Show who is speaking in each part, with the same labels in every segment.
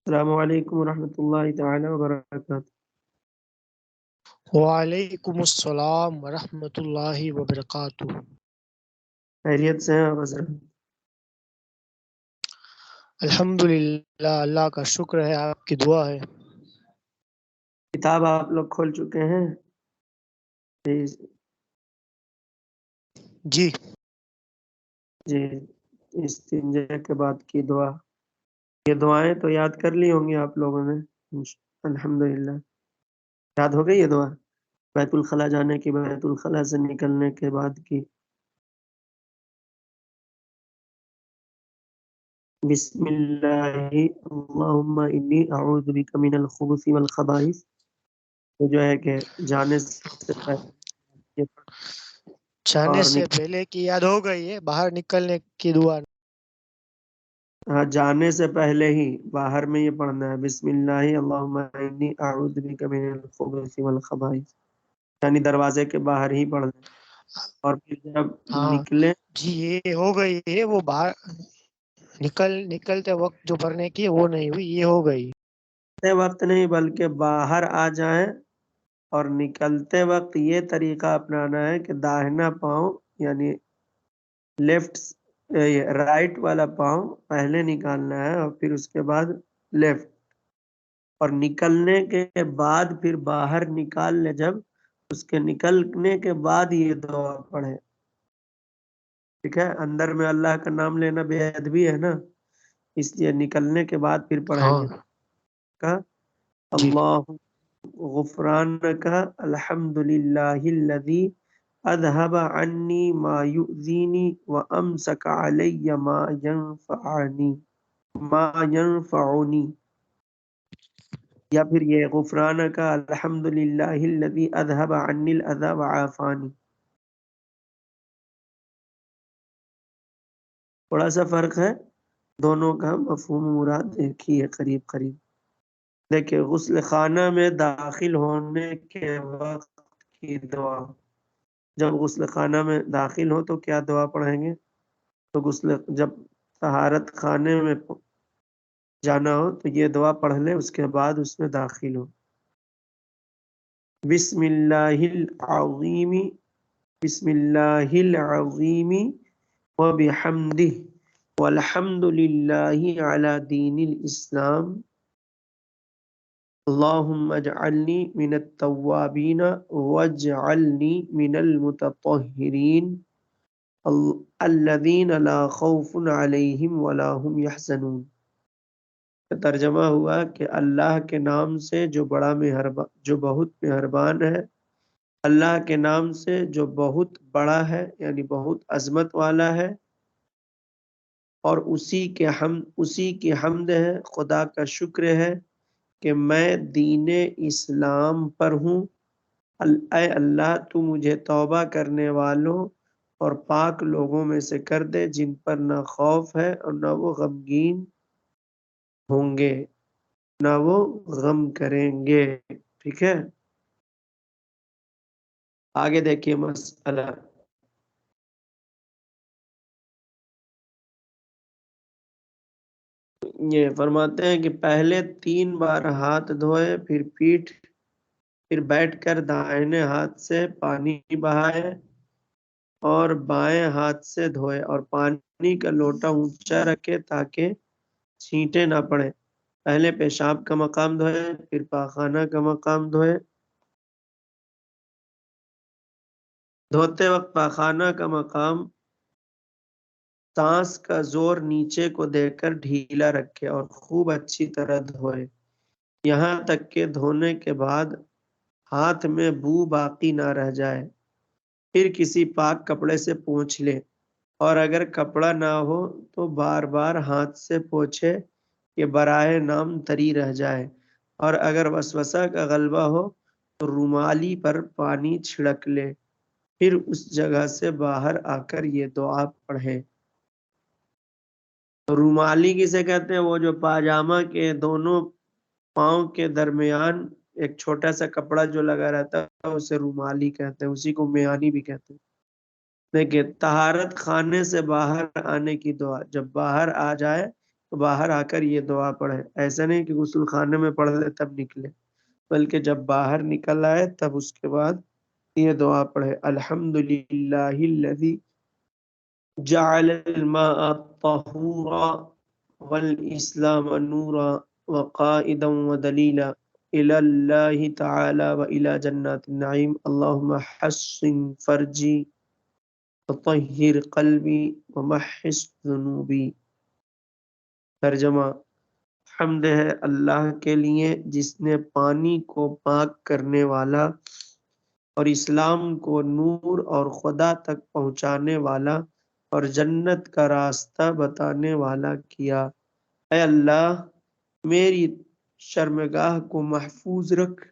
Speaker 1: السلام علیکم ورحمۃ اللہ تعالی وبرکاتہ۔
Speaker 2: وعلیکم السلام ورحمۃ اللہ وبرکاتہ۔
Speaker 1: خیریت سے ہیں آپ حضرت؟
Speaker 2: الحمدللہ، اللہ کا شکر ہے، آپ کی دعا ہے۔
Speaker 1: کتاب آپ لوگ کھول چکے ہیں؟
Speaker 2: جی
Speaker 1: جی، استنجا کے بعد کی دعا، یہ دعائیں تو یاد کر لی ہوں گی آپ لوگوں نے الحمدللہ۔ یاد ہو گئی یہ دعا بیت الخلا جانے کی، بیت الخلا سے نکلنے کے بعد کی؟ بسم اللہ اللہم انی اعوذ بک من الخبث والخبائث، جو ہے کہ جانے سے پہلے
Speaker 2: جانے
Speaker 1: اور
Speaker 2: سے پہلے کی یاد ہو گئی ہے، باہر نکلنے کی دعا۔
Speaker 1: ہاں، جانے سے پہلے ہی باہر میں یہ پڑھنا ہے، بسم اللہ اللہم انی اعوذ بک من الخبث والخبائث، یعنی دروازے کے باہر ہی پڑھنا ہے۔ اور پھر جب
Speaker 2: ہاں
Speaker 1: نکلے،
Speaker 2: جی، یہ ہو گئی ہے، وہ باہر نکلتے وقت جو پڑھنے کی وہ نہیں ہوئی، یہ ہو گئی۔
Speaker 1: وقت نہیں بلکہ باہر آ جائیں اور نکلتے وقت یہ طریقہ اپنانا ہے کہ داہنا پاؤں یعنی لیفٹ رائٹ والا پاؤں پہلے نکالنا ہے اور پھر اس کے بعد لیفٹ، اور نکلنے کے بعد پھر باہر نکال لے، جب اس کے نکلنے کے بعد یہ دعا پڑھے، ٹھیک ہے؟ اندر میں اللہ کا نام لینا بے ادبی ہے نا، اس لیے نکلنے کے بعد پھر پڑھیں
Speaker 2: ہاں
Speaker 1: گے کا
Speaker 2: جی،
Speaker 1: اللہ غفرانک الحمدللہ الذی اذهب عنی ما یؤذینی وامسک علی ما ینفعنی، یا پھر یہ غفرانک الحمدللہ الذی اذهب عنی الاذی وعافانی۔ تھوڑا سا فرق ہے، دونوں کا مفہوم مراد ایک ہی ہے، قریب قریب۔ دیکھیں، غسل خانہ میں داخل ہونے کے وقت کی دعا، جب غسل خانہ میں داخل ہو تو کیا دعا پڑھیں گے؟ تو جب طہارت خانے میں جانا ہو تو یہ دعا پڑھ لیں، اس کے بعد اس میں داخل ہو۔ بسم اللہ العظیم، بسم اللہ العظیم وبحمدہ والحمد للہ علی دین الاسلام، اللہم اجعلنی من التوابین واجعلنی من المتطہرین الذین لا خوف علیہم ولا هم یحزنون۔ ترجمہ ہوا کہ اللہ کے نام سے جو بہت مہربان ہے، اللہ کے نام سے جو بہت بڑا ہے یعنی بہت عظمت والا ہے، اور اسی کی حمد ہے، خدا کا شکر ہے کہ میں دین اسلام پر ہوں۔ اے اللہ، تو مجھے توبہ کرنے والوں اور پاک لوگوں میں سے کر دے جن پر نہ خوف ہے اور نہ وہ غمگین ہوں گے، نہ وہ غم کریں گے، ٹھیک ہے؟ آگے دیکھیے مسئلہ، یہ فرماتے ہیں کہ پہلے 3 بار ہاتھ دھوئے، پھر پیٹھ، پھر بیٹھ کر دائیں ہاتھ سے پانی بہائے اور بائیں ہاتھ سے دھوئے، اور پانی کا لوٹا اونچا رکھے تاکہ چھینٹیں نہ پڑے۔ پہلے پیشاب کا مقام دھوئے، پھر پاخانہ کا مقام دھوئے۔ دھوتے وقت پاخانہ کا مقام سانس کا زور نیچے کو دے کر ڈھیلا رکھے اور خوب اچھی طرح دھوئے، یہاں تک کہ دھونے کے بعد ہاتھ میں بو باقی نہ رہ جائے۔ پھر کسی پاک کپڑے سے پونچھ لے، اور اگر کپڑا نہ ہو تو بار بار ہاتھ سے پوچھے کہ براہ نام تری رہ جائے، اور اگر وسوسہ کا غلبہ ہو تو رومالی پر پانی چھڑک لے، پھر اس جگہ سے باہر آ کر یہ دعا پڑھے۔ رومالی کسے کہتے ہیں؟ وہ جو پاجامہ کے دونوں پاؤں کے درمیان ایک چھوٹا سا کپڑا جو لگا رہتا ہے اسے رومالی کہتے ہیں، اسی کو میانی بھی کہتے ہیں۔ دیکھیں، طہارت خانے سے باہر آنے کی دعا، جب باہر آ جائے تو باہر آ کر یہ دعا پڑھے. ایسا نہیں کہ غسل خانے میں پڑھ لے تب نکلے، بلکہ جب باہر نکل آئے تب اس کے بعد یہ دعا پڑھے. الحمدللہ الذی جعل الماء طہورا والاسلام نورا وقائدا ودلیلا الى اللہ تعالی والى جنات النعیم اللہم حسن فرجی وطہر قلبی ومحص ذنوبی. ترجمہ: حمد ہے اللہ کے لیے جس نے پانی کو پاک کرنے والا اور اسلام کو نور اور خدا تک پہنچانے والا اور جنت کا راستہ بتانے والا کیا. اے اللہ میری شرمگاہ کو محفوظ رکھ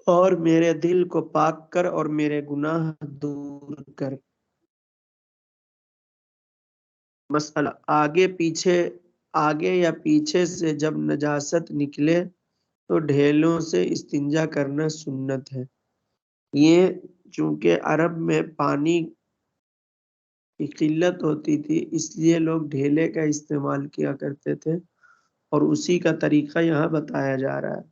Speaker 1: اور میرے دل کو پاک کر اور میرے گناہ دور کر. مسئلہ: آگے یا پیچھے سے جب نجاست نکلے تو ڈھیلوں سے استنجا کرنا سنت ہے. یہ چونکہ عرب میں پانی کی قلت ہوتی تھی اس لیے لوگ ڈھیلے کا استعمال کیا کرتے تھے، اور اسی کا طریقہ یہاں بتایا جا رہا ہے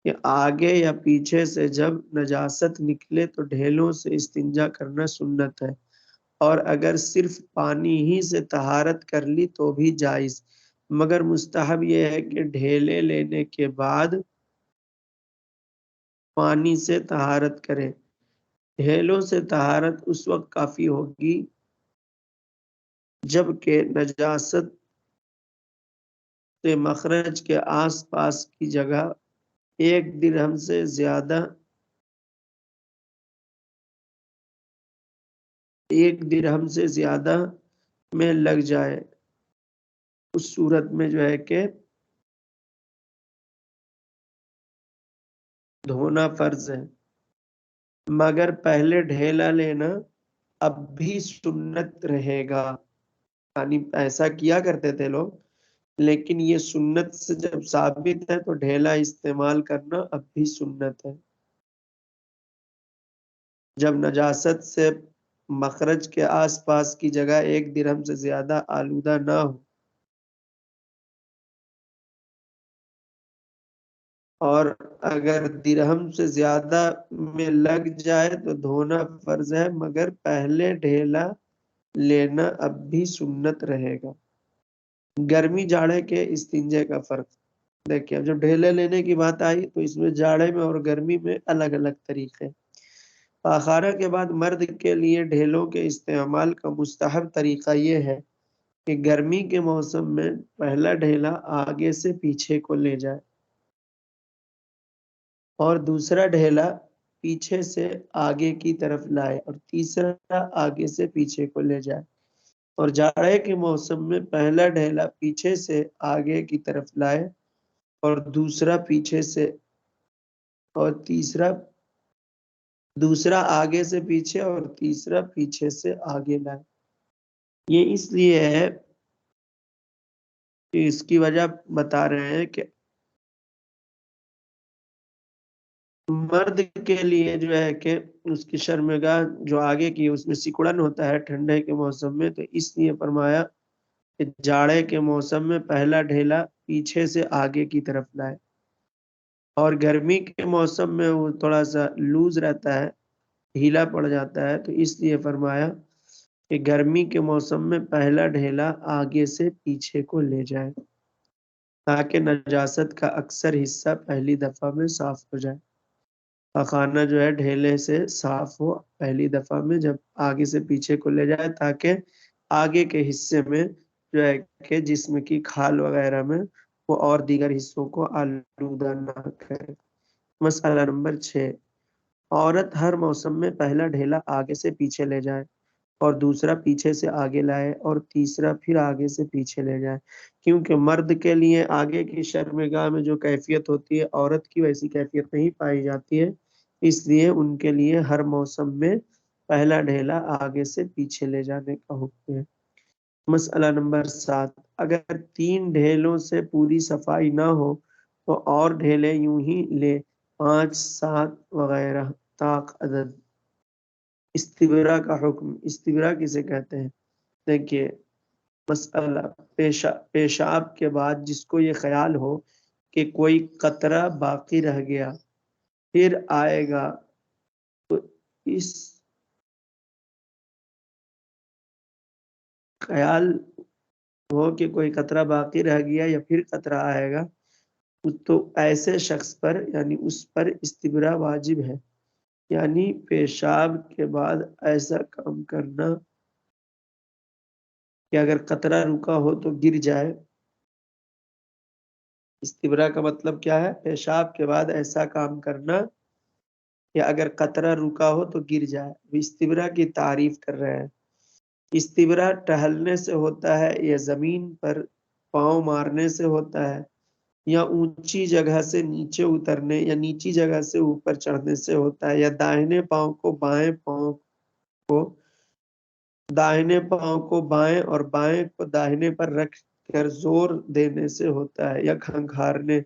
Speaker 1: کہ آگے یا پیچھے سے جب نجاست نکلے تو ڈھیلوں سے استنجا کرنا سنت ہے، اور اگر صرف پانی ہی سے طہارت کر لی تو بھی جائز، مگر مستحب یہ ہے کہ ڈھیلے لینے کے بعد پانی سے طہارت کرے. ڈھیلوں سے طہارت اس وقت کافی ہوگی جبکہ نجاست سے مخرج کے آس پاس کی جگہ 1 درہم سے زیادہ میں لگ جائے. اس صورت میں جو ہے کہ دھونا فرض ہے، مگر پہلے ڈھیلا لینا اب بھی سنت رہے گا. یعنی ایسا کیا کرتے تھے لوگ، لیکن یہ سنت سے جب ثابت ہے تو ڈھیلا استعمال کرنا اب بھی سنت ہے. جب نجاست سے مخرج کے آس پاس کی جگہ 1 درہم سے زیادہ آلودہ نہ ہو اور اگر درہم سے زیادہ میں لگ جائے تو دھونا فرض ہے، مگر پہلے ڈھیلا لینا اب بھی سنت رہے گا. گرمی جاڑے کے استنجے کا فرق دیکھیں. اب جب ڈھیلے لینے کی بات آئی تو اس میں جاڑے میں اور گرمی میں الگ الگ طریقے. پاخارہ کے بعد مرد کے لیے ڈھیلوں کے استعمال کا مستحب طریقہ یہ ہے کہ گرمی کے موسم میں پہلا ڈھیلا آگے سے پیچھے کو لے جائے اور دوسرا ڈھیلا پیچھے سے آگے کی طرف لائے اور تیسرا آگے سے پیچھے کو لے جائے. اور جاڑے کے موسم میں پہلا ڈھیلا پیچھے سے آگے کی طرف لائے اور دوسرا آگے سے پیچھے اور تیسرا پیچھے سے آگے لائے. یہ اس لیے ہے کہ اس کی وجہ بتا رہے ہیں کہ مرد کے لیے جو ہے کہ اس کی شرمگاہ جو آگے کی اس میں سکڑن ہوتا ہے ٹھنڈے کے موسم میں، تو اس لیے فرمایا کہ جاڑے کے موسم میں پہلا ڈھیلا پیچھے سے آگے کی طرف لائے، اور گرمی کے موسم میں وہ تھوڑا سا لوز رہتا ہے، ڈھیلا پڑ جاتا ہے، تو اس لیے فرمایا کہ گرمی کے موسم میں پہلا ڈھیلا آگے سے پیچھے کو لے جائے تاکہ نجاست کا اکثر حصہ پہلی دفعہ میں صاف ہو جائے. خانہ جو ہے ڈھیلے سے صاف ہو پہلی دفعہ میں جب آگے سے پیچھے کو لے جائے تاکہ آگے کے حصے میں جو ہے کہ جسم کی کھال وغیرہ میں وہ اور دیگر حصوں کو آلودہ نہ کرے. مسئلہ نمبر 6: عورت ہر موسم میں پہلا ڈھیلا آگے سے پیچھے لے جائے اور دوسرا پیچھے سے آگے لائے اور تیسرا پھر آگے سے پیچھے لے جائے، کیونکہ مرد کے لیے آگے کی شرمگاہ میں جو کیفیت ہوتی ہے عورت کی ویسی کیفیت نہیں پائی جاتی ہے، اس لیے ان کے لیے ہر موسم میں پہلا ڈھیلا آگے سے پیچھے لے جانے کا حکم ہے. مسئلہ نمبر 7: اگر 3 ڈھیلوں سے پوری صفائی نہ ہو تو اور ڈھیلے یوں ہی لے 5 7 وغیرہ طاق عدد. استبرا کا حکم. استبرا کسے کہتے ہیں؟ دیکھیے مسئلہ پیشاب کے بعد جس کو یہ خیال ہو کہ کوئی قطرہ باقی رہ گیا پھر آئے گا، تو اس خیال ہو کہ کوئی قطرہ باقی رہ گیا یا پھر قطرہ آئے گا، تو ایسے شخص پر یعنی اس پر استبرا واجب ہے، یعنی پیشاب کے بعد ایسا کام کرنا کہ اگر قطرہ رکا ہو تو گر جائے۔ استبرا کا مطلب کیا ہے؟ پیشاب کے بعد ایسا کام کرنا کہ اگر قطرہ رکا ہو تو گر جائے۔ استبرا کی تعریف کر رہے ہیں۔ استبرا ٹہلنے سے ہوتا ہے یا زمین پر پاؤں مارنے سے ہوتا ہے یا اونچی جگہ سے نیچے اترنے یا نیچی جگہ سے اوپر چڑھنے سے ہوتا ہے یا داہنے پاؤں کو بائیں اور بائیں کو داہنے پر رکھ کر زور دینے سے ہوتا ہے یا کھنکھارنے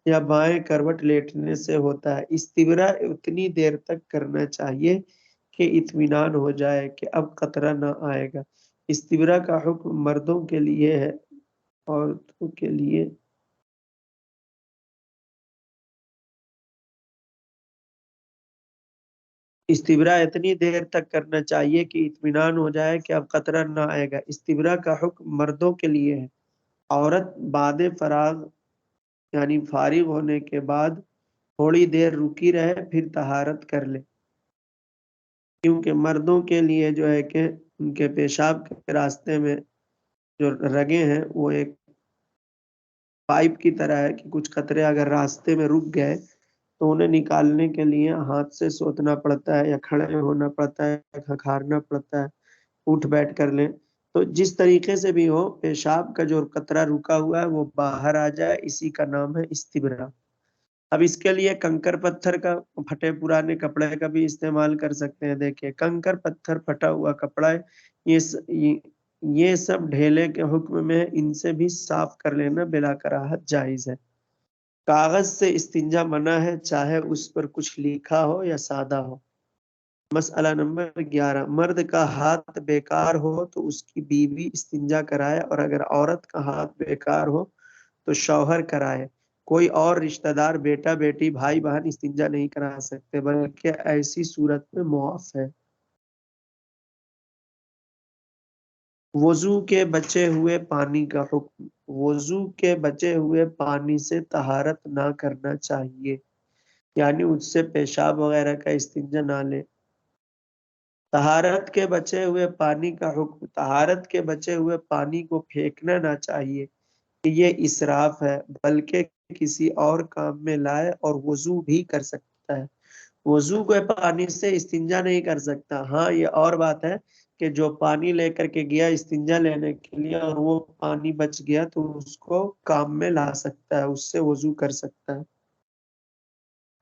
Speaker 1: یا بائیں کروٹ لیٹنے سے ہوتا ہے۔ استبرا اتنی دیر تک کرنا چاہیے کہ اطمینان ہو جائے کہ اب قطرہ نہ آئے گا۔ استبرا کا حکم مردوں کے لیے ہے، عورتوں کے لیے استبرا اتنی دیر تک کرنا چاہیے کہ اطمینان ہو جائے کہ اب قطرہ نہ آئے گا۔ استبرا کا حکم مردوں کے لیے ہے۔ عورت بعد فراغ یعنی فارغ ہونے کے بعد تھوڑی دیر رکی رہے پھر طہارت کر لے، کیونکہ مردوں کے لیے جو ہے کہ ان کے پیشاب کے راستے میں جو رگیں ہیں وہ ایک پائپ کی طرح ہے کہ کچھ قطرے اگر راستے میں رک گئے تو انہیں نکالنے کے لیے ہاتھ سے سوتنا پڑتا ہے یا کھڑے ہونا پڑتا ہے، کھنکھارنا پڑتا ہے، اٹھ بیٹھ کر لیں۔ تو جس طریقے سے بھی ہو پیشاب کا جو قطرہ رکا ہوا ہے وہ باہر آ جائے، اسی کا نام ہے استبرا۔ اب اس کے لیے کنکر پتھر کا پھٹے پرانے کپڑے کا بھی استعمال کر سکتے ہیں۔ دیکھیں کنکر پتھر پھٹا ہوا کپڑا ہے، یہ سب ڈھیلے کے حکم میں، ان سے بھی صاف کر لینا بلا کراہت جائز ہے۔ کاغذ سے استنجا منع ہے، چاہے اس پر کچھ لکھا ہو یا سادہ ہو۔ مسئلہ نمبر 11، مرد کا ہاتھ بیکار ہو تو اس کی بیوی استنجا کرائے، اور اگر عورت کا ہاتھ بیکار ہو تو شوہر کرائے۔ کوئی اور رشتہ دار، بیٹا بیٹی، بھائی بہن استنجا نہیں کرا سکتے، بلکہ ایسی صورت میں معاف ہے۔ وضو کے بچے ہوئے پانی کا حکم۔ وضو کے بچے ہوئے پانی سے طہارت نہ کرنا چاہیے، یعنی اس سے پیشاب وغیرہ کا استنجا نہ لے۔ طہارت کے بچے ہوئے پانی کا حکم۔ طہارت کے بچے ہوئے پانی کو پھینکنا نہ چاہیے کہ یہ اسراف ہے، بلکہ کسی اور کام میں لائے اور وضو بھی کر سکتا ہے۔ وضو کے پانی سے استنجا نہیں کر سکتا۔ ہاں یہ اور بات ہے کہ جو پانی لے کر کے گیا استنجا لینے کے لیے اور وہ پانی بچ گیا تو اس کو کام میں لا سکتا ہے، اس سے وضو کر سکتا ہے۔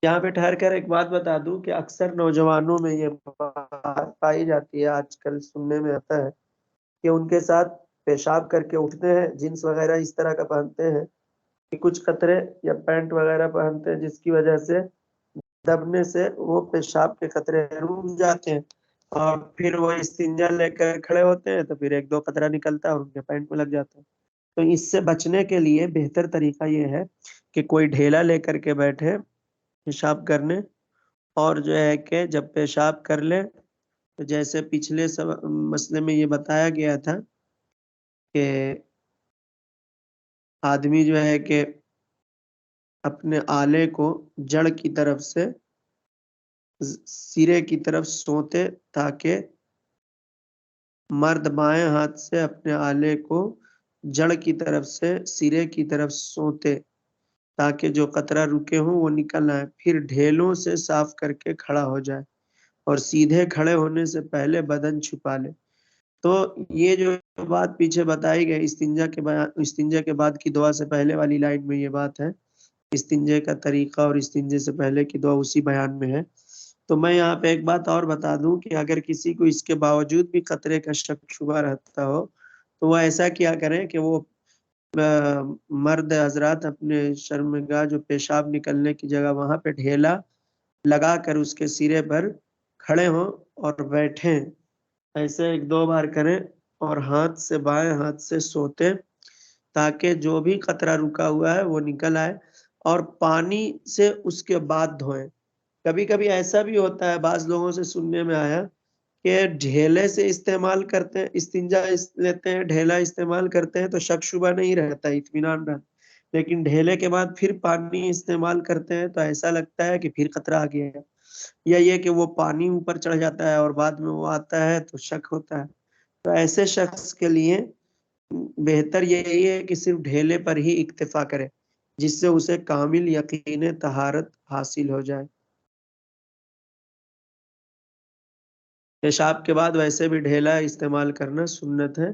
Speaker 1: یہاں پہ ٹھہر کر ایک بات بتا دوں کہ اکثر نوجوانوں میں یہ بات پائی جاتی ہے، آج کل سننے میں آتا ہے کہ ان کے ساتھ پیشاب کر کے اٹھتے ہیں، جینس وغیرہ اس طرح کا پہنتے ہیں کہ کچھ قطرے یا پینٹ وغیرہ پہنتے ہیں جس کی وجہ سے دبنے سے وہ پیشاب کے قطرے رک جاتے ہیں، اور پھر وہ استنجا لے کر کھڑے ہوتے ہیں تو پھر ایک دو قطرہ نکلتا ہے اور ان کے پینٹ میں لگ جاتا ہے۔ تو اس سے بچنے کے لیے بہتر طریقہ یہ ہے کہ کوئی ڈھیلا لے کر کے بیٹھے پیشاب کرنے، اور جو ہے کہ جب پیشاب کر لے تو جیسے پچھلے مسئلے میں یہ بتایا گیا تھا کہ آدمی جو ہے کہ اپنے آلے کو جڑ کی طرف سے سرے کی طرف سوتے، تاکہ مرد بائیں ہاتھ سے اپنے آلے کو جڑ کی طرف سے سرے کی طرف سوتے تاکہ جو قطرہ رکے ہوں وہ نکل آئے، پھر ڈھیلوں سے صاف کر کے کھڑا ہو جائے اور سیدھے کھڑے ہونے سے پہلے بدن چھپا لے۔ تو یہ جو بات پیچھے بتائی گئی استنجا کے بعد کی دعا سے پہلے والی لائن میں یہ بات ہے، استنجے کا طریقہ اور استنجے سے پہلے کی دعا اسی بیان میں ہے۔ تو میں یہاں پہ ایک بات اور بتا دوں کہ اگر کسی کو اس کے باوجود بھی قطرے کا شک شبہ رہتا ہو تو وہ ایسا کیا کریں کہ وہ مرد حضرات اپنے شرمگاہ جو پیشاب نکلنے کی جگہ وہاں پہ ڈھیلا لگا کر اس کے سرے پر کھڑے ہوں اور بیٹھیں، ایسے ایک دو بار کریں اور ہاتھ سے بائیں ہاتھ سے سوتے تاکہ جو بھی قطرہ رکا ہوا ہے وہ نکل آئے، اور پانی سے اس کے بعد دھوئیں۔ کبھی کبھی ایسا بھی ہوتا ہے، بعض لوگوں سے سننے میں آیا کہ ڈھیلے سے استعمال کرتے ہیں، استنجا لیتے ہیں، ڈھیلا استعمال کرتے ہیں تو شک شبہ نہیں رہتا، اطمینان رہتا، لیکن ڈھیلے کے بعد پھر پانی استعمال کرتے ہیں تو ایسا لگتا ہے کہ پھر قطرہ آ گیا ہے، یا یہ کہ وہ پانی اوپر چڑھ جاتا ہے اور بعد میں وہ آتا ہے تو شک ہوتا ہے۔ تو ایسے شخص کے لیے بہتر یہی ہے کہ صرف ڈھیلے پر ہی اکتفا کرے، جس سے اسے کامل یقین طہارت حاصل ہو جائے۔ پیشاب کے بعد ویسے بھی ڈھیلا استعمال کرنا سنت ہے،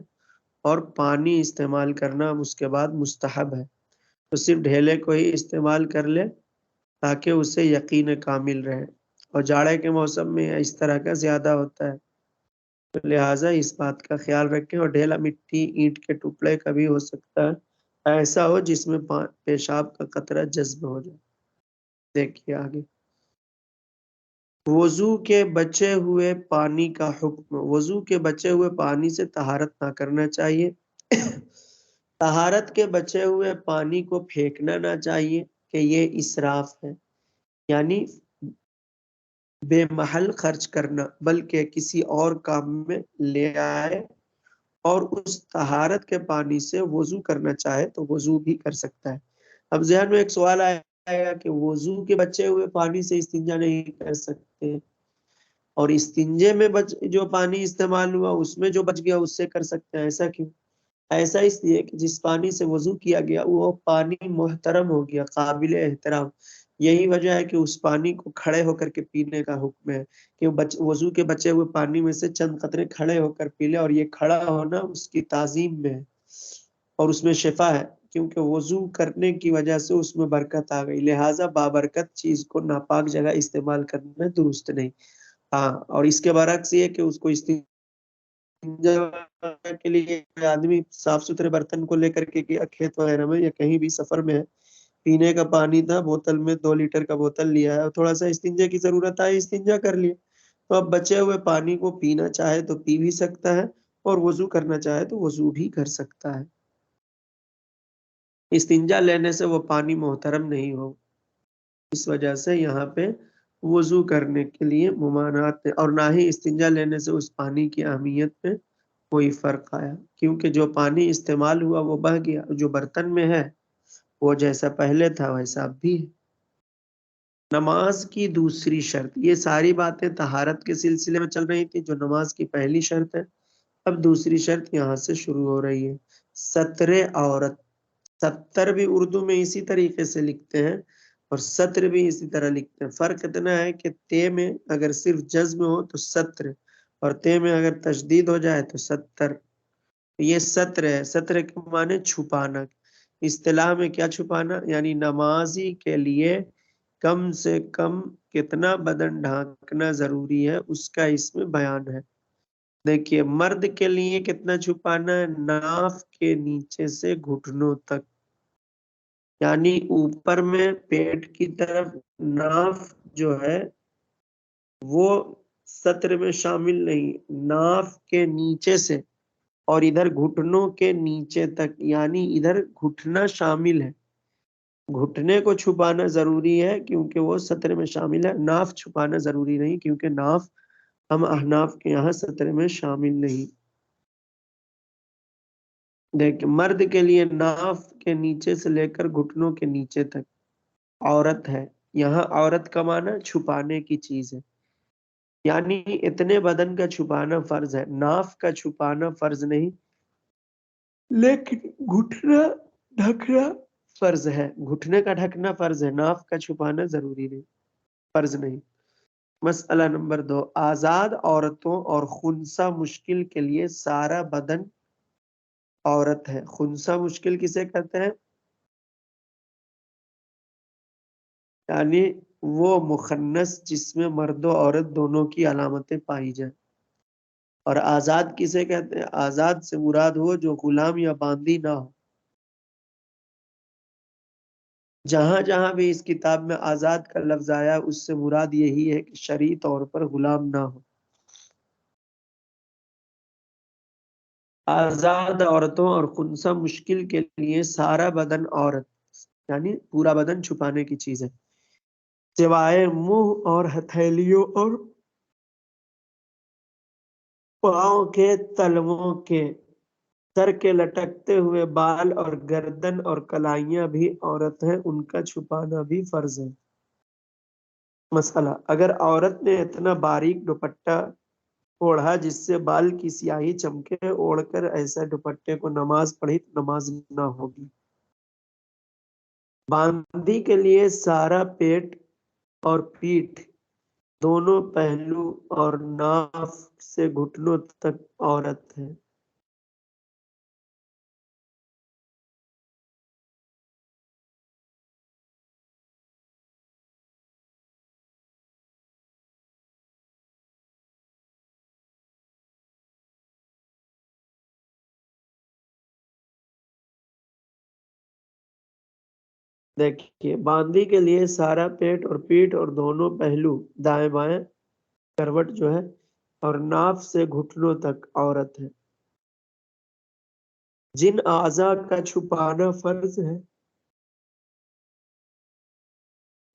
Speaker 1: اور پانی استعمال کرنا اس کے بعد مستحب ہے، تو صرف ڈھیلے کو ہی استعمال کر لے تاکہ اسے یقین کامل رہے، اور جاڑے کے موسم میں اس طرح کا زیادہ ہوتا ہے، تو لہٰذا اس بات کا خیال رکھیں۔ اور ڈھیلا مٹی، اینٹ کے ٹکڑے کا بھی ہو سکتا ہے، ایسا ہو جس میں پیشاب کا قطرہ جذب ہو جائے۔ دیکھیے آگے، وضو کے بچے ہوئے پانی کا حکم۔ وضو کے بچے ہوئے پانی سے طہارت نہ کرنا چاہیے۔ طہارت کے بچے ہوئے پانی کو پھینکنا نہ چاہیے کہ یہ اسراف ہے، یعنی بے محل خرچ کرنا، بلکہ کسی اور کام میں لے آئے اور اس طہارت کے پانی سے وضو کرنا چاہے تو وضو بھی کر سکتا ہے۔ اب ذہن میں ایک سوال آئے گا کہ وضو کے بچے ہوئے پانی سے استنجا نہیں کر سکتے، اور استنجے میں جو پانی استعمال ہوا اس میں جو بچ گیا اس سے کر سکتے ہیں، ایسا کیوں؟ ایسا اس لیے کہ جس پانی سے وضو کیا گیا وہ پانی محترم ہو گیا، قابل احترام، یہی وجہ ہے کہ اس پانی کو کھڑے ہو کر کے پینے کا حکم ہے کہ وضو کے بچے ہوئے پانی میں سے چند قطرے کھڑے ہو کر پی لے، اور یہ کھڑا ہونا اس کی تعظیم میں ہے اور اس میں شفا ہے، کیونکہ وضو کرنے کی وجہ سے اس میں برکت آ گئی، لہٰذا بابرکت چیز کو ناپاک جگہ استعمال کرنا درست نہیں۔ ہاں، اور اس کے برعکس یہ کہ اس کو استنجا کے لیے آدمی صاف ستھرے برتن کو لے کر کے گیا کھیت وغیرہ میں یا کہیں بھی سفر میں ہے، پینے کا پانی تھا، بوتل میں 2 لیٹر کا بوتل لیا ہے اور تھوڑا سا استنجا کی ضرورت آئی، استنجا کر لیا، تو اب بچے ہوئے پانی کو پینا چاہے تو پی بھی سکتا ہے، اور وضو کرنا چاہے تو وضو بھی کر سکتا ہے۔ استنجا لینے سے وہ پانی محترم نہیں ہو، اس وجہ سے یہاں پہ وضو کرنے کے لیے ممانعت ہے، اور نہ ہی استنجا لینے سے اس پانی کی اہمیت میں کوئی فرق آیا، کیونکہ جو پانی استعمال ہوا وہ بہہ گیا، جو برتن میں ہے وہ جیسا پہلے تھا ویسا اب بھی ہے۔ نماز کی دوسری شرط، یہ ساری باتیں طہارت کے سلسلے میں چل رہی تھی جو نماز کی پہلی شرط ہے، اب دوسری شرط یہاں سے شروع ہو رہی ہے، ستر عورت۔ ستر بھی اردو میں اسی طریقے سے لکھتے ہیں اور ستر بھی اسی طرح لکھتے ہیں، فرق اتنا ہے کہ تے میں اگر صرف جزم ہو تو ستر، اور تے میں اگر تشدید ہو جائے تو ستر۔ یہ ستر ہے، ستر کے معنی چھپانا، اصطلاح میں کیا چھپانا، یعنی نمازی کے لیے کم سے کم کتنا بدن ڈھانکنا ضروری ہے اس کا اس میں بیان ہے۔ دیکھیے، مرد کے لیے کتنا چھپانا ہے، ناف کے نیچے سے گھٹنوں تک، یعنی اوپر میں پیٹ کی طرف ناف جو ہے وہ ستر میں شامل نہیں، ناف کے نیچے سے اور ادھر گھٹنوں کے نیچے تک، یعنی ادھر گھٹنا شامل ہے، گھٹنے کو چھپانا ضروری ہے کیونکہ وہ ستر میں شامل ہے، ناف چھپانا ضروری نہیں کیونکہ ناف ہم احناف کے یہاں ستر میں شامل نہیں۔ دیکھ، مرد کے لیے ناف کے نیچے سے لے کر گھٹنوں کے نیچے تک عورت ہے، یہاں عورت کا معنی چھپانے کی چیز ہے، یعنی اتنے بدن کا چھپانا فرض ہے، ناف کا چھپانا فرض نہیں، لیکن گھٹنا ڈھکنا فرض ہے، گھٹنے کا ڈھکنا فرض ہے، ناف کا چھپانا ضروری نہیں، فرض نہیں۔ مسئلہ نمبر 2، آزاد عورتوں اور خنثی مشکل کے لیے سارا بدن عورت ہے۔ خنثی مشکل کسے کہتے ہیں؟ یعنی وہ مخنث جس میں مرد و عورت دونوں کی علامتیں پائی جائیں۔ اور آزاد کسے کہتے ہیں؟ آزاد سے مراد ہو جو غلام یا باندی نہ ہو۔ جہاں جہاں بھی اس کتاب میں آزاد کا لفظ آیا اس سے مراد یہی ہے کہ شرعی طور پر غلام نہ ہو۔ آزاد عورتوں اور خنثی مشکل کے لیے سارا بدن عورت یعنی پورا بدن چھپانے کی چیز ہے، سوائے منہ اور ہتھیلیوں اور پاؤں کے تلووں کے، سر کے لٹکتے ہوئے بال اور گردن اور کلائیاں بھی عورت ہیں، ان کا چھپانا بھی فرض ہے۔ مسئلہ: اگر عورت نے اتنا باریک دوپٹہ اوڑھا جس سے بال کی سیاہی چمکے، اوڑھ کر ایسے دوپٹے کو نماز پڑھی تو نماز نہ ہوگی۔ باندی کے لیے سارا پیٹ اور پیٹھ، دونوں پہلو اور ناف سے گھٹنوں تک عورت ہے۔ دیکھیے، باندی کے لیے سارا پیٹ اور پیٹھ اور دونوں پہلو، دائیں بائیں کروٹ جو ہے، اور ناف سے گھٹنوں تک عورت ہے۔ جن اعضاء کا چھپانا فرض ہے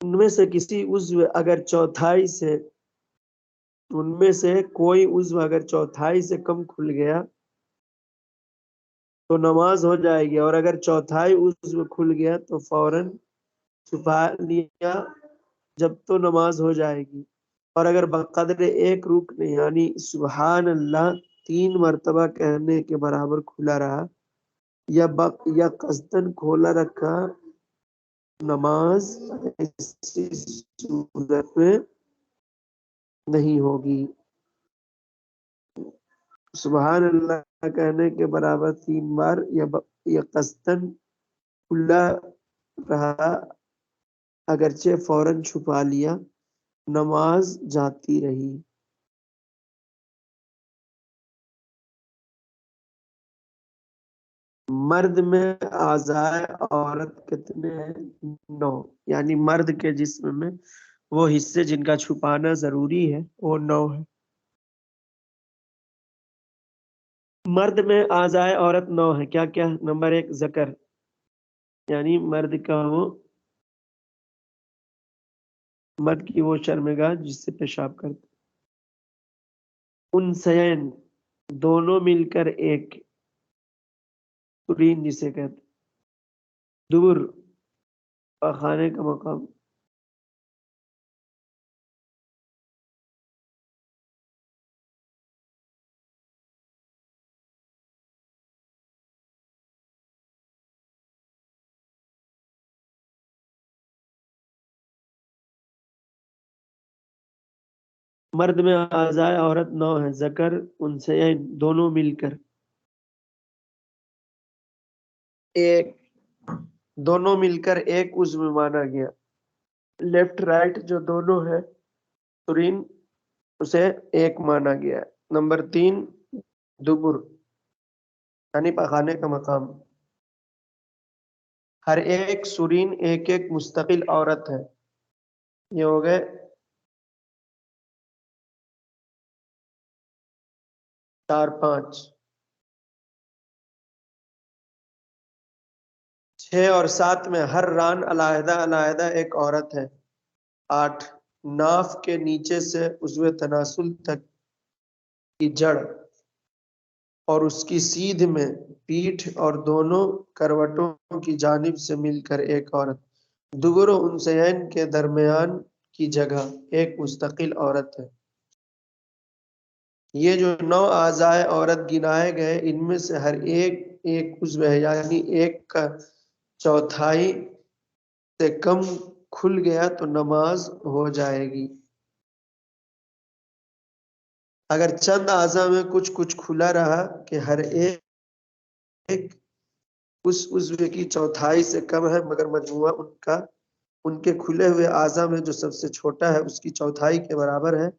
Speaker 1: ان میں سے کسی عضو اگر چوتھائی سے ان میں سے کوئی عضو اگر چوتھائی سے کم کھل گیا تو نماز ہو جائے گی، اور اگر چوتھائی عضو کھل گیا تو فوراً چھپا لیا جب تو نماز ہو جائے گی، اور اگر بقدر ایک رکن یعنی سبحان اللہ 3 مرتبہ کہنے کے برابر کھلا رہا یا قصدن کھولا رکھا، نماز ایسی صورت میں نہیں ہوگی۔ سبحان اللہ کہنے کے برابر 3 بار یا قصدن کھلا رہا اگرچہ فوراً چھپا لیا، نماز جاتی رہی۔ مرد میں اعضائے عورت کتنے ہیں؟ 9، یعنی مرد کے جسم میں وہ حصے جن کا چھپانا ضروری ہے وہ 9 ہے۔ مرد میں اعضائے عورت 9 ہے، کیا کیا؟ نمبر 1 ذکر، یعنی مرد کی وہ شرمگاہ جس سے پیشاب کرتے۔ انثیین، دونوں مل کر ایک، سرین جسے کہتے۔ دبر، پاخانے کا مقام۔ مرد میں اعضائے عورت 9 ہے، ذکر انثیین دونوں مل کر ایک، دونوں مل کر ایک عضو مانا گیا۔ لیفٹ رائٹ جو دونوں ہے سرین اسے ایک مانا گیا۔ نمبر 3 دبر، یعنی پخانے کا مقام۔ ہر ایک سرین ایک ایک مستقل عورت ہے۔ یہ ہو گئے 4 5 6 اور 7 میں ہر ران علیحدہ علیحدہ ایک عورت ہے۔ 8 ناف کے نیچے سے عضو تناسل تک کی جڑ اور اس کی سیدھ میں پیٹھ اور دونوں کروٹوں کی جانب سے مل کر ایک عورت۔ دبر و انثیین کے درمیان کی جگہ ایک مستقل عورت ہے۔ یہ جو 9 اعضائے عورت گنائے گئے ان میں سے ہر ایک ایک عضو ہے، یعنی ایک کا چوتھائی سے کم کھل گیا تو نماز ہو جائے گی۔ اگر چند اعضاء میں کچھ کچھ کھلا رہا کہ ہر ایک اس عضو کی چوتھائی سے کم ہے مگر مجموعہ ان کے کھلے ہوئے اعضاء میں جو سب سے چھوٹا ہے اس کی چوتھائی کے برابر ہے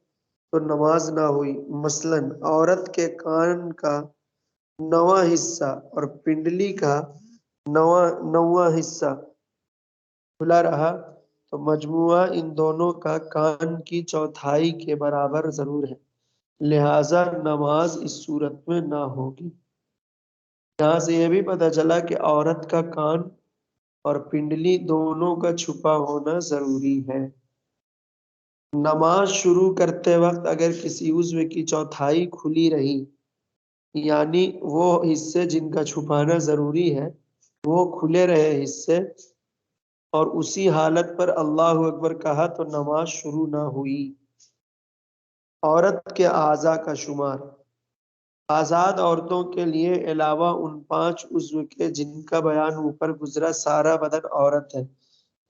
Speaker 1: تو نماز نہ ہوئی۔ مثلاً عورت کے کان کا 9واں حصہ اور پنڈلی کا 9واں حصہ کھلا رہا تو مجموعہ ان دونوں کا کان کی چوتھائی کے برابر ضرور ہے، لہذا نماز اس صورت میں نہ ہوگی۔ یہاں سے یہ بھی پتہ چلا کہ عورت کا کان اور پنڈلی دونوں کا چھپا ہونا ضروری ہے۔ نماز شروع کرتے وقت اگر کسی عضو کی چوتھائی کھلی رہی، یعنی وہ حصے جن کا چھپانا ضروری ہے وہ کھلے رہے حصے، اور اسی حالت پر اللہ اکبر کہا تو نماز شروع نہ ہوئی۔ عورت کے اعضاء کا شمار۔ آزاد عورتوں کے لیے علاوہ ان 5 عضو کے جن کا بیان اوپر گزرا سارا بدن عورت ہے،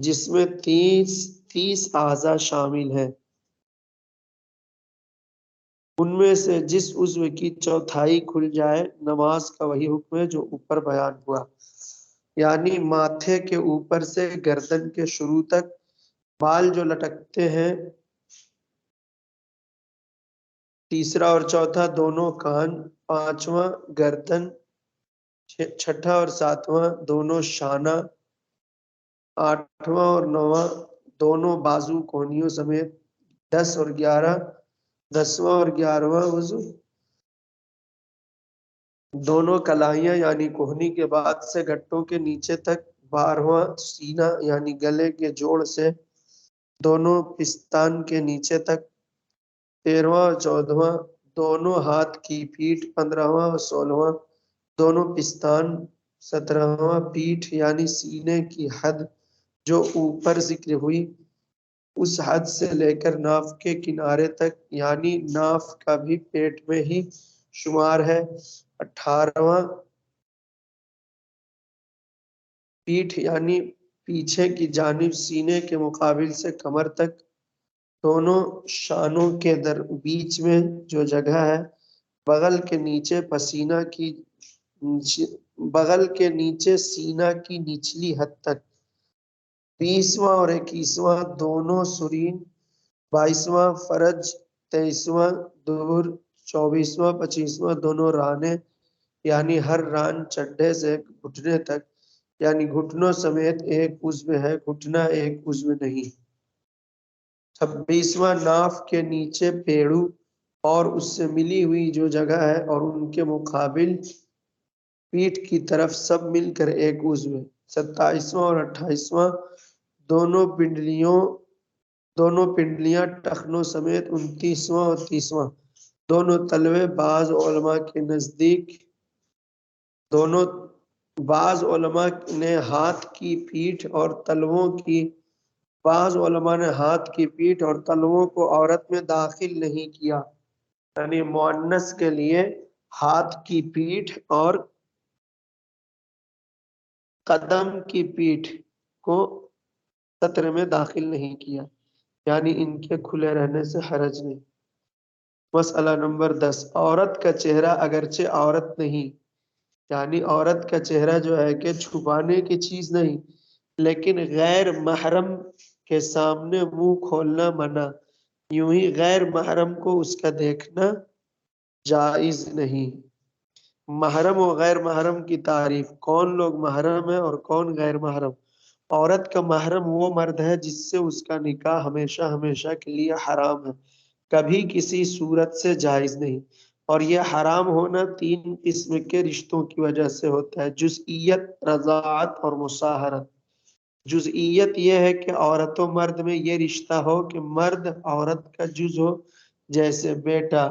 Speaker 1: جس میں 30 اعضاء شامل ہیں۔ ان میں سے جس عضو کی چوتھائی کھل جائے نماز کا وہی حکم ہے جو اوپر بیان ہوا، یعنی ماتھے کے اوپر سے گردن کے شروع تک بال جو لٹکتے ہیں، تیسرا اور چوتھا دونوں کان، پانچواں گردن، چھٹا اور ساتواں دونوں شانہ، آٹھواں اور نواں دونوں بازو کونیوں سمیت، 10 اور 11 10واں اور 11واں عضو دونوں کلائیاں یعنی کوہنی کے بعد سے گھٹوں کے نیچے تک، 12واں سینہ یعنی گلے کے جوڑ سے دونوں پستان کے نیچے تک، 13واں اور 14واں دونوں ہاتھ کی پیٹھ، 15واں اور 16واں دونوں پستان، 17واں پیٹھ یعنی سینے کی حد جو اوپر ذکر ہوئی اس حد سے لے کر ناف کے کنارے تک، یعنی ناف کا بھی پیٹ میں ہی شمار ہے، 18واں پیٹھ یعنی پیچھے کی جانب سینے کے مقابل سے کمر تک، دونوں شانوں کے بیچ میں جو جگہ ہے، بغل کے نیچے بغل کے نیچے سینہ کی نچلی حد تک، 20واں اور 21واں دونوں سرین، 22واں فرج، 23واں دبر، 24واں 25واں دونوں رانے، یعنی ہر ران چڈھے سے گھٹنے تک، یعنی گھٹنوں سمیت ایک عضو ہے، گھٹنا ایک عضو نہیں۔ 26واں ناف کے نیچے پیڑو اور اس سے ملی ہوئی جو جگہ ہے اور ان کے مقابل پیٹھ کی طرف سب مل کر ایک عضو ہے۔ 27واں اور 28واں دونوں پنڈلیاں ٹخنوں سمیت، 29واں اور 30واں دونوں تلوے، بعض علماء نے ہاتھ کی پیٹھ اور تلووں کو عورت میں داخل نہیں کیا، یعنی مؤنث کے لیے ہاتھ کی پیٹھ اور قدم کی پیٹھ کو سطر میں داخل نہیں کیا، یعنی ان کے کھلے رہنے سے حرج نہیں۔ مسئلہ نمبر 10، عورت کا چہرہ اگرچہ عورت نہیں، یعنی عورت کا چہرہ جو ہے کہ چھپانے کی چیز نہیں، لیکن غیر محرم کے سامنے منہ کھولنا منع، یوں ہی غیر محرم کو اس کا دیکھنا جائز نہیں۔ محرم و غیر محرم کی تعریف۔ کون لوگ محرم ہے اور کون غیر محرم؟ عورت کا محرم وہ مرد ہے جس سے اس کا نکاح ہمیشہ ہمیشہ کے لیے حرام ہے، کبھی کسی صورت سے جائز نہیں، اور یہ حرام ہونا 3 قسم کے رشتوں کی وجہ سے ہوتا ہے: جزئیت، رضاعت اور مصاہرت۔ جزئیت یہ ہے کہ عورت و مرد میں یہ رشتہ ہو کہ مرد عورت کا جز ہو، جیسے بیٹا،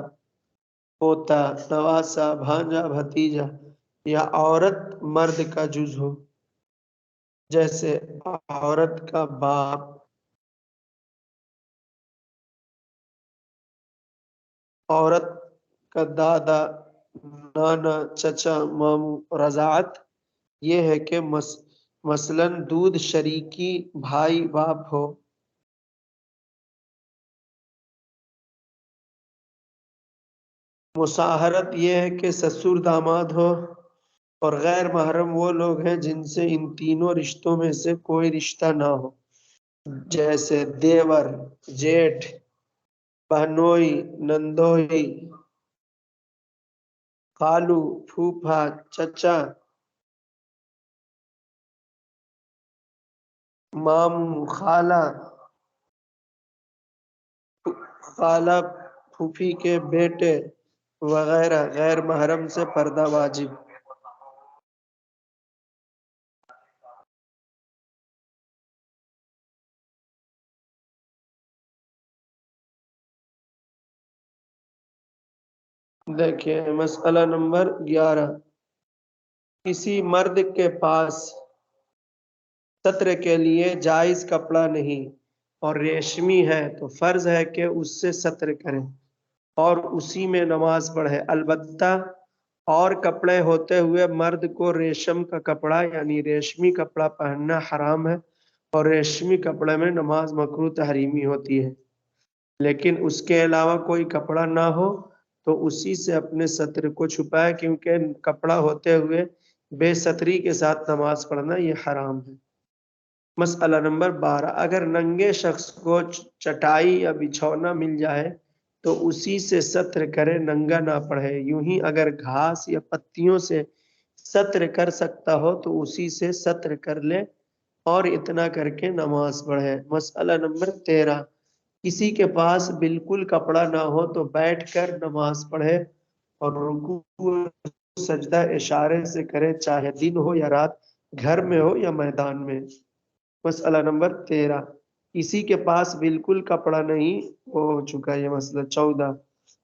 Speaker 1: پوتا، نواسا، بھانجا، بھتیجا، یا عورت مرد کا جز ہو، جیسے عورت کا باپ، عورت کا دادا، نانا، چچا، ماموں۔ رضاعت یہ ہے کہ مثلاً دودھ شریکی بھائی باپ ہو۔ مصاہرت یہ ہے کہ سسر داماد ہو، اور غیر محرم وہ لوگ ہیں جن سے ان تینوں رشتوں میں سے کوئی رشتہ نہ ہو، جیسے دیور، جیٹھ، بہنوئی، نندوئی، خالو، پھوپھا، چچا، ماموں، خالہ، پھوپھی کے بیٹے وغیرہ۔ غیر محرم سے پردہ واجب۔ دیکھیے مسئلہ نمبر 11، کسی مرد کے پاس ستر کے لیے جائز کپڑا نہیں اور ریشمی ہے تو فرض ہے کہ اس سے ستر کریں اور اسی میں نماز پڑھے، البتہ اور کپڑے ہوتے ہوئے مرد کو ریشم کا کپڑا یعنی ریشمی کپڑا پہننا حرام ہے اور ریشمی کپڑے میں نماز مکروہ تحریمی ہوتی ہے، لیکن اس کے علاوہ کوئی کپڑا نہ ہو تو اسی سے اپنے ستر کو چھپائے، کیونکہ کپڑا ہوتے ہوئے بے ستری کے ساتھ نماز پڑھنا یہ حرام ہے۔ مسئلہ نمبر 12، اگر ننگے شخص کو چٹائی یا بچھونا مل جائے تو اسی سے ستر کرے، ننگا نہ پڑھے، یوں ہی اگر گھاس یا پتیوں سے ستر کر سکتا ہو تو اسی سے ستر کر لے اور اتنا کر کے نماز پڑھے۔ مسئلہ نمبر 13، کسی کے پاس بالکل کپڑا نہ ہو تو بیٹھ کر نماز پڑھے اور رکوع سجدہ اشارے سے کرے، چاہے دن ہو یا رات، گھر میں ہو یا میدان میں۔ مسئلہ نمبر 13، کسی کے پاس بالکل کپڑا نہیں، وہ ہو چکا یہ مسئلہ۔ 14،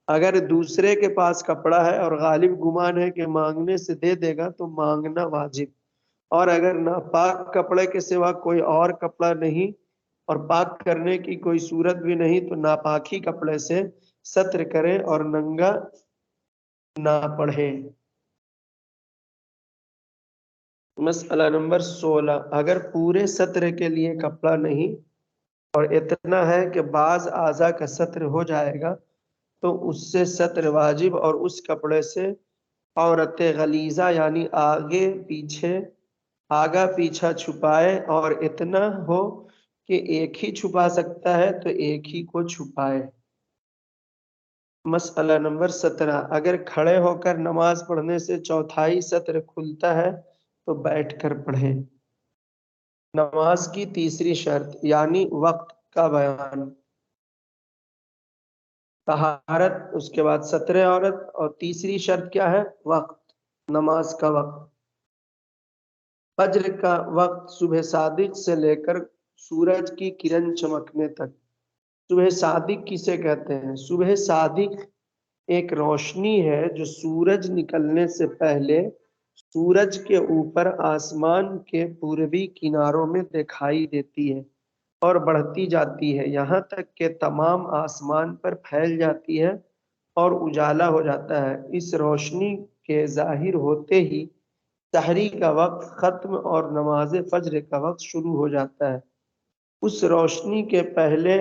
Speaker 1: اگر دوسرے کے پاس کپڑا ہے اور غالب گمان ہے کہ مانگنے سے دے دے گا تو مانگنا واجب، اور اگر ناپاک کپڑے کے سوا کوئی اور کپڑا نہیں اور پاک کرنے کی کوئی صورت بھی نہیں تو ناپاکی کپڑے سے ستر کرے اور ننگا نہ پڑھے۔ مسئلہ نمبر 16، اگر پورے ستر کے لیے کپڑا نہیں اور اتنا ہے کہ بعض اعضاء کا ستر ہو جائے گا تو اس سے ستر واجب، اور اس کپڑے سے عورت غلیظہ یعنی آگا پیچھا چھپائے، اور اتنا ہو کہ ایک ہی چھپا سکتا ہے تو ایک ہی کو چھپائے۔ مسئلہ نمبر 17، اگر کھڑے ہو کر نماز پڑھنے سے چوتھائی ستر کھلتا ہے تو بیٹھ کر پڑھے۔ نماز کی تیسری شرط یعنی وقت کا بیان، طہارت، اس کے بعد ستر عورت، اور تیسری شرط کیا ہے؟ وقت، نماز کا وقت۔ فجر کا وقت صبح صادق سے لے کر سورج کی کرن چمکنے تک۔ صبح صادق کسے کہتے ہیں؟ صبح صادق ایک روشنی ہے جو سورج نکلنے سے پہلے سورج کے اوپر آسمان کے پوربی کناروں میں دکھائی دیتی ہے اور بڑھتی جاتی ہے یہاں تک کہ تمام آسمان پر پھیل جاتی ہے اور اجالا ہو جاتا ہے۔ اس روشنی کے ظاہر ہوتے ہی سحری کا وقت ختم اور نماز فجر کا وقت شروع ہو جاتا ہے۔ اس روشنی کے پہلے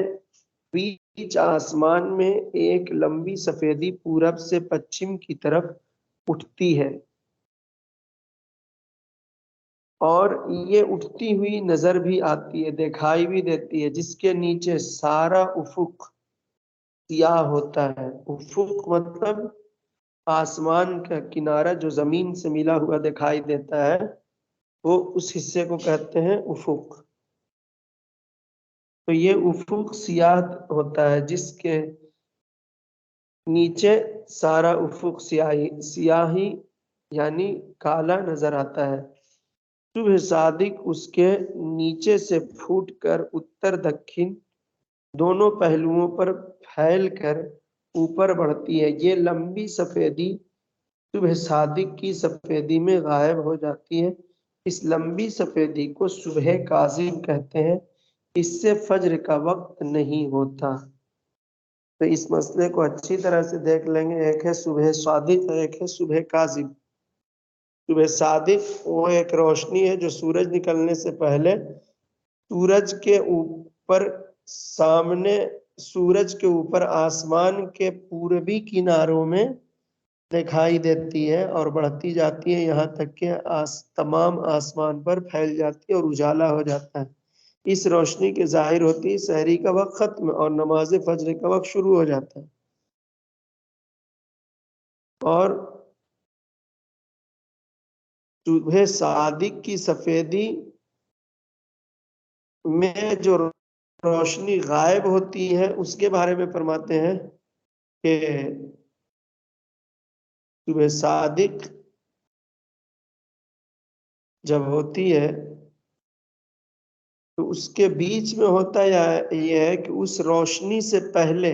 Speaker 1: بیچ آسمان میں ایک لمبی سفیدی پورب سے پچھم کی طرف اٹھتی ہے اور یہ اٹھتی ہوئی نظر بھی آتی ہے، دکھائی بھی دیتی ہے، جس کے نیچے سارا افق سیاہ ہوتا ہے۔ افق مطلب آسمان کا کنارہ جو زمین سے ملا ہوا دکھائی دیتا ہے، وہ اس حصے کو کہتے ہیں افق۔ تو یہ افق سیاہ ہوتا ہے جس کے نیچے سارا افق سیاہی یعنی کالا نظر آتا ہے۔ صبح صادق اس کے نیچے سے پھوٹ کر اتر دکھن دونوں پہلوؤں پر پھیل کر اوپر بڑھتی ہے۔ یہ لمبی سفیدی صبح صادق کی سفیدی میں غائب ہو جاتی ہے۔ اس لمبی سفیدی کو صبح کاظم کہتے ہیں۔ اس سے فجر کا وقت نہیں ہوتا۔ تو اس مسئلے کو اچھی طرح سے دیکھ لیں گے، ایک ہے صبح صادق، ایک ہے صبح کاظم۔ صبح صادق وہ ایک روشنی ہے جو سورج نکلنے سے پہلے سورج کے اوپر آسمان کے پوربی کناروں میں دکھائی دیتی ہے اور بڑھتی جاتی ہے یہاں تک کہ تمام آسمان پر پھیل جاتی ہے اور اجالا ہو جاتا ہے۔ اس روشنی کے ظاہر ہوتی ہے سحری کا وقت ختم اور نماز فجر کا وقت شروع ہو جاتا ہے۔ اور صبح صادق کی سفیدی میں جو روشنی غائب ہوتی ہے اس کے بارے میں فرماتے ہیں کہ صبح صادق جب ہوتی ہے تو اس کے بیچ میں ہوتا یہ ہے کہ اس روشنی سے پہلے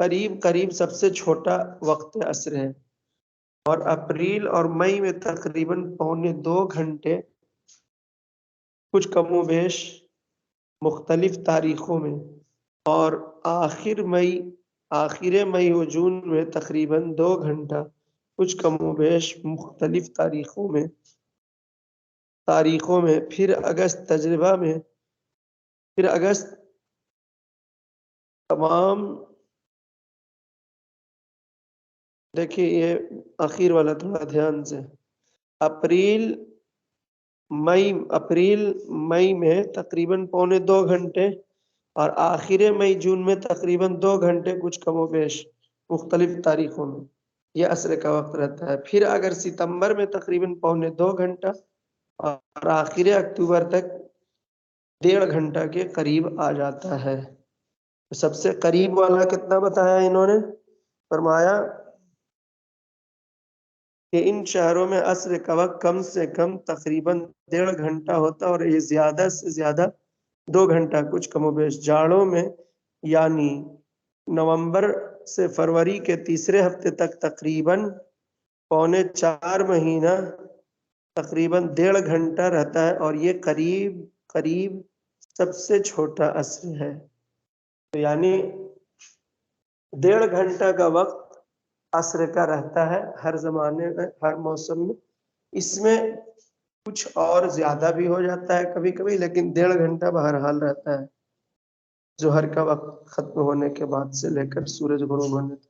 Speaker 1: قریب قریب سب سے چھوٹا وقت عصر ہے، اور اپریل اور مئی میں تقریباً 1.25 گھنٹے کچھ کم و بیش مختلف تاریخوں میں، اور آخر مئی و جون میں تقریباً 2 گھنٹہ کچھ کم و بیش مختلف تاریخوں میں، پھر اگست تمام، دیکھیے یہ آخر والا تھوڑا دھیان سے، اپریل مئی میں تقریباً 1.25 گھنٹے، اور آخر مئی جون میں تقریباً 2 گھنٹے کچھ کم و بیش مختلف تاریخوں میں یہ عصر کا وقت رہتا ہے۔ پھر اگر ستمبر میں تقریباً 1.25 گھنٹہ، اور آخر اکتوبر تک 1.5 گھنٹہ کے قریب آ جاتا ہے۔ سب سے قریب والا کتنا بتایا انہوں نے؟ فرمایا کہ ان شہروں میں عصر کا وقت کم سے کم تقریباً 1.5 گھنٹہ ہوتا ہے، اور یہ زیادہ سے زیادہ 2 گھنٹہ کچھ کم و بیش جاڑوں میں، یعنی نومبر سے فروری کے تیسرے ہفتے تک تقریباً 3.25 مہینہ تقریباً 1.5 گھنٹہ رہتا ہے، اور یہ قریب سب سے چھوٹا عصر ہے۔ تو یعنی 1.5 گھنٹہ کا وقت عصر کا رہتا ہے ہر زمانے میں، ہر موسم میں۔ اس میں کچھ اور زیادہ بھی ہو جاتا ہے کبھی کبھی، لیکن 1.5 گھنٹہ بہرحال رہتا ہے ظہر کا وقت ختم ہونے کے بعد سے لے کر سورج غروب ہونے تک۔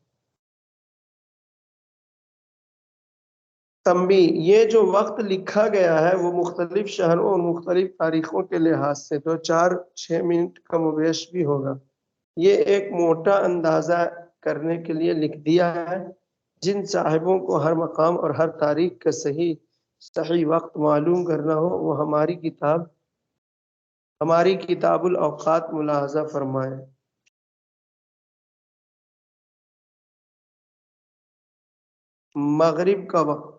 Speaker 1: تنبیہ، یہ جو وقت لکھا گیا ہے وہ مختلف شہروں اور مختلف تاریخوں کے لحاظ سے تو 4-6 منٹ کم و بیش بھی ہوگا۔ یہ ایک موٹا اندازہ کرنے کے لیے لکھ دیا ہے۔ جن صاحبوں کو ہر مقام اور ہر تاریخ کا صحیح وقت معلوم کرنا ہو وہ ہماری کتاب الاوقات ملاحظہ فرمائیں۔ مغرب کا وقت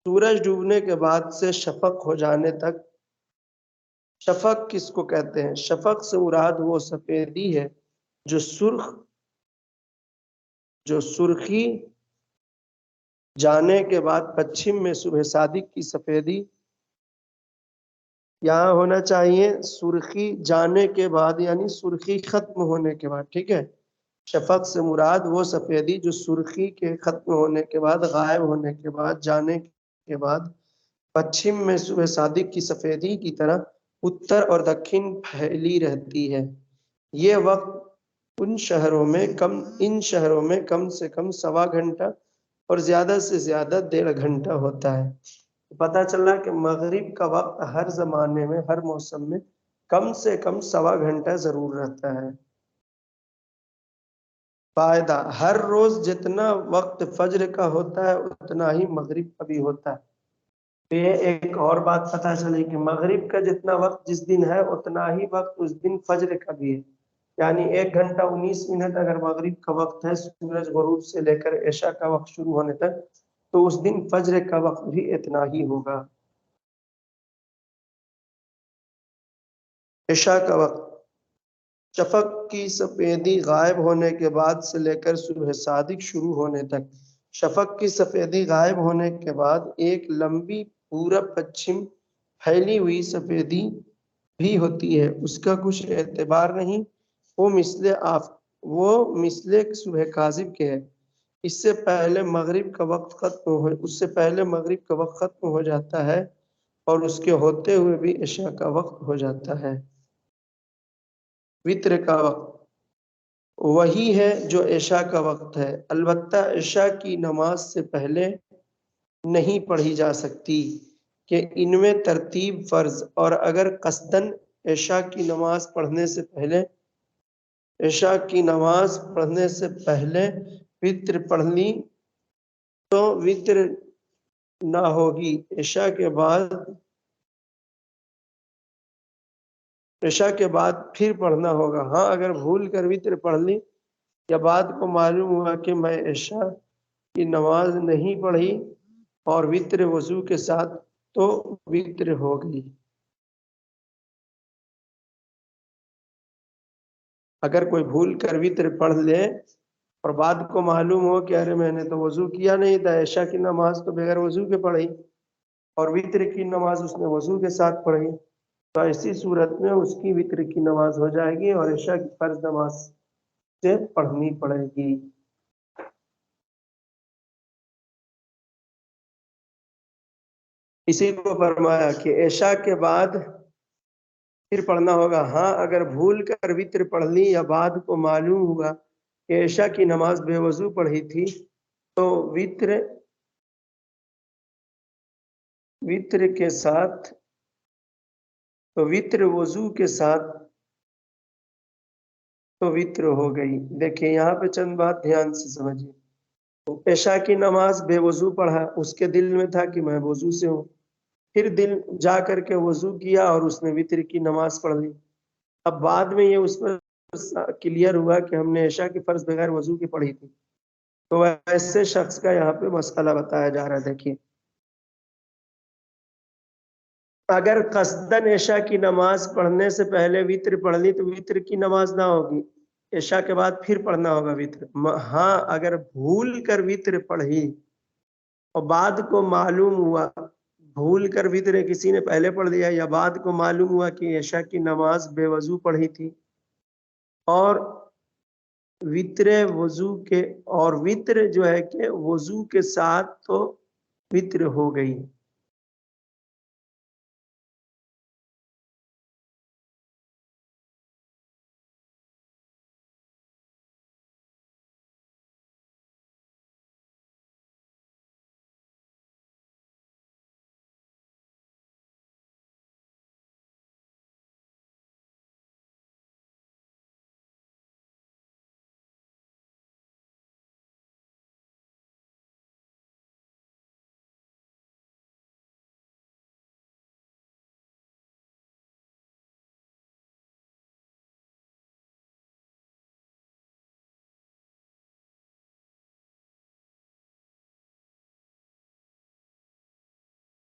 Speaker 1: سورج ڈوبنے کے بعد سے شفق ہو جانے تک۔ شفق کس کو کہتے ہیں؟ شفق سے مراد وہ سفیدی ہے جو سرخی جانے کے بعد پچھم میں صبح صادق کی سفیدی یہاں ہونا چاہیے، سرخی جانے کے بعد یعنی سرخی ختم ہونے کے بعد، ٹھیک ہے۔ شفق سے مراد وہ سفیدی جو سرخی کے ختم ہونے کے بعد، غائب ہونے کے بعد، جانے کے بعد پچھم میں صبح صادق کی سفیدی کی طرح اتر اور دکھن پھیلی رہتی ہے۔ یہ وقت ان شہروں میں کم سے کم 1.25 گھنٹہ اور زیادہ سے زیادہ 1.5 گھنٹہ ہوتا ہے۔ پتہ چلا کہ مغرب کا وقت ہر زمانے میں، ہر موسم میں کم سے کم 1.25 گھنٹہ ضرور رہتا ہے۔ فائدہ، ہر روز جتنا وقت فجر کا ہوتا ہے اتنا ہی مغرب کا بھی ہوتا ہے۔ تو یہ ایک اور بات پتہ چلی کہ مغرب کا جتنا وقت جس دن ہے اتنا ہی وقت اس دن فجر کا بھی ہے، یعنی 1 گھنٹہ 19 منٹ اگر مغرب کا وقت ہے سورج غروب سے لے کر عشاء کا وقت شروع ہونے تک، تو اس دن فجر کا وقت بھی اتنا ہی ہوگا۔ عشاء کا وقت شفق کی سفیدی غائب ہونے کے بعد سے لے کر صبح صادق شروع ہونے تک۔ شفق کی سفیدی غائب ہونے کے بعد ایک لمبی پورب پچھم پھیلی ہوئی سفیدی بھی ہوتی ہے، اس کا کچھ اعتبار نہیں، وہ مثل صبح کاذب کے ہے۔ اس سے پہلے مغرب کا وقت ختم ہو جاتا ہے، اور اس کے ہوتے ہوئے بھی عشاء کا وقت ہو جاتا ہے۔ وتر کا وقت وہی ہے جو عشاء کا وقت ہے، البتہ عشاء کی نماز سے پہلے نہیں پڑھی جا سکتی کہ ان میں ترتیب فرض، اور اگر قصداً عشاء کی نماز پڑھنے سے پہلے وتر پڑھ لی تو وتر نہ ہوگی، عشاء کے بعد پھر پڑھنا ہوگا۔ ہاں اگر بھول کر وتر پڑھ لی یا بعد کو معلوم ہوا کہ میں عشاء کی نماز نہیں پڑھی اور وتر وضو کے ساتھ، تو وتر ہو گئی۔ اگر کوئی بھول کر وتر پڑھ لے اور بعد کو معلوم ہو کہ ارے میں نے تو وضو کیا نہیں تھا، عشاء کی نماز تو بغیر وضو کے پڑھی اور وتر کی نماز اس نے وضو کے ساتھ پڑھی، تو ایسی صورت میں اس کی وتر کی نماز ہو جائے گی اور عشاء کی فرض نماز سے پڑھنی پڑے گی۔ اسی کو فرمایا کہ عشاء کے بعد پھر پڑھنا ہوگا۔ ہاں اگر بھول کر وتر پڑھ لی یا بعد کو معلوم ہوا کہ عشاء کی نماز بے وضو پڑھی تھی تو وتر کے ساتھ تو وتر وضو کے ساتھ تو وتر ہو گئی۔ دیکھیں یہاں پہ چند بات دھیان سے سمجھیں۔ عشاء کی نماز بے وضو پڑھا، اس کے دل میں تھا کہ میں وضو سے ہوں، پھر دل جا کر کے وضو کیا اور اس نے وتر کی نماز پڑھ لی۔ اب بعد میں یہ اس پر کلیئر ہوا کہ ہم نے عشاء کی فرض بغیر وضو کی پڑھی تھی، تو ایسے شخص کا یہاں پہ مسئلہ بتایا جا رہا ہے۔ دیکھیے اگر قصدن عشاء کی نماز پڑھنے سے پہلے وتر پڑھ لی تو وتر کی نماز نہ ہوگی، عشاء کے بعد پھر پڑھنا ہوگا وتر۔ ہاں اگر بھول کر وتر پڑھی اور بعد کو معلوم ہوا، بھول کر وتر کسی نے پہلے پڑھ لیا یا بعد کو معلوم ہوا کہ عشاء کی نماز بے وضو پڑھی تھی اور وتر جو ہے کہ وضو کے ساتھ تو وتر ہو گئی۔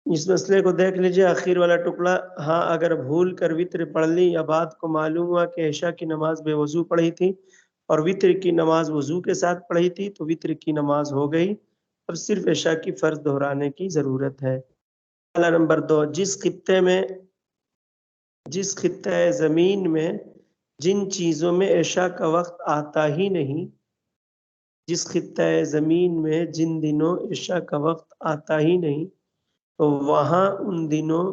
Speaker 1: اس مسئلے کو دیکھ لیجئے آخر والا ٹکڑا۔ ہاں اگر بھول کر وتر پڑھ لی یا بعد کو معلوم ہوا کہ عشاء کی نماز بے وضو پڑھی تھی اور وتر کی نماز وضو کے ساتھ پڑھی تھی تو وتر کی نماز ہو گئی، اب صرف عشاء کی فرض دہرانے کی ضرورت ہے۔ مسئلہ نمبر 2، جس خطہ زمین میں جن چیزوں میں عشاء کا وقت آتا ہی نہیں، جس خطہ زمین میں جن دنوں عشاء کا وقت آتا ہی نہیں تو وہاں ان دنوں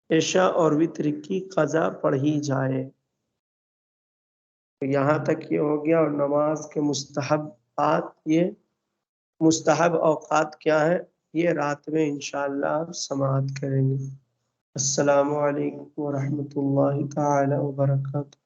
Speaker 1: عشاء اور وتر کی قضا پڑھی جائے۔ یہاں تک یہ ہو گیا، اور نماز کے مستحب اوقات کیا ہے یہ رات میں انشاءاللہ سماعت کریں گے۔ السلام علیکم ورحمۃ اللہ تعالی وبرکاتہ۔